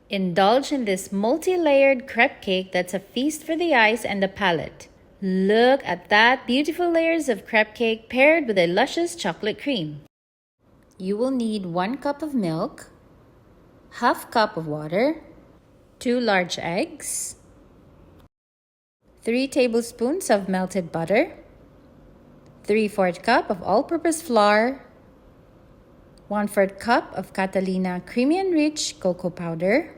Indulge in this multi-layered crepe cake that's a feast for the eyes and the palate. Look at that beautiful layers of crepe cake paired with a luscious chocolate cream. You will need 1 cup of milk, half cup of water, 2 large eggs, 3 tablespoons of melted butter, 3/4 cup of all-purpose flour, 1/4 cup of Catalina creamy and rich cocoa powder,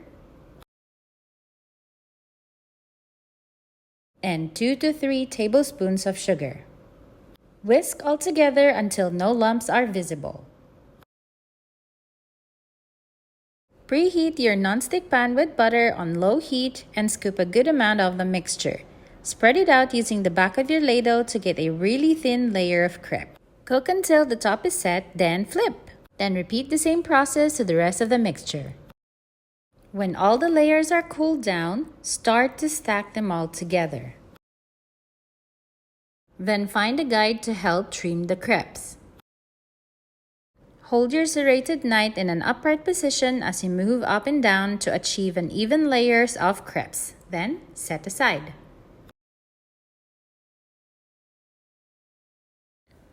and 2 to 3 tablespoons of sugar. Whisk all together until no lumps are visible. Preheat your nonstick pan with butter on low heat and scoop a good amount of the mixture. Spread it out using the back of your ladle to get a really thin layer of crepe. Cook until the top is set, then flip. Then repeat the same process to the rest of the mixture. When all the layers are cooled down, start to stack them all together. Then find a guide to help trim the crepes. Hold your serrated knife in an upright position as you move up and down to achieve an even layers of crepes. Then set aside.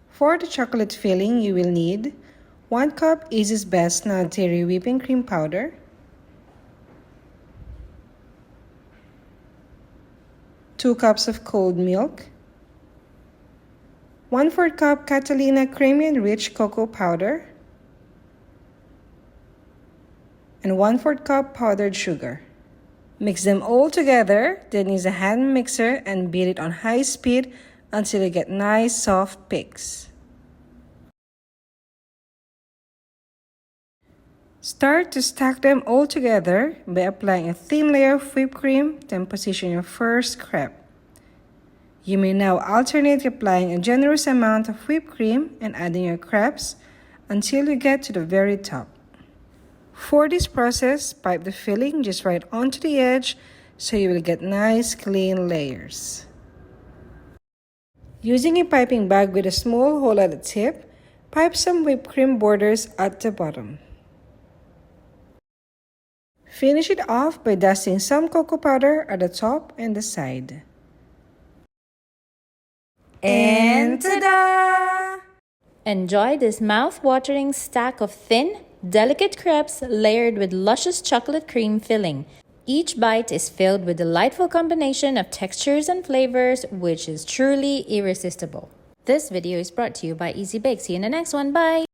For the chocolate filling, you will need 1 cup Easy's Best non-dairy whipping cream powder, 2 cups of cold milk, 1/4 cup Catalina creamy and rich cocoa powder, and 1/4 cup powdered sugar. Mix them all together, then use a hand mixer and beat it on high speed until you get nice soft peaks. Start to stack them all together by applying a thin layer of whipped cream, then position your first crepe. You may now alternate applying a generous amount of whipped cream and adding your crepes until you get to the very top. For this process, pipe the filling just right onto the edge so you will get nice clean layers. Using a piping bag with a small hole at the tip, pipe some whipped cream borders at the bottom. Finish it off by dusting some cocoa powder at the top and the side. And ta-da! Enjoy this mouth-watering stack of thin, delicate crepes layered with luscious chocolate cream filling. Each bite is filled with a delightful combination of textures and flavors, which is truly irresistible. This video is brought to you by Easy Bake. See you in the next one. Bye!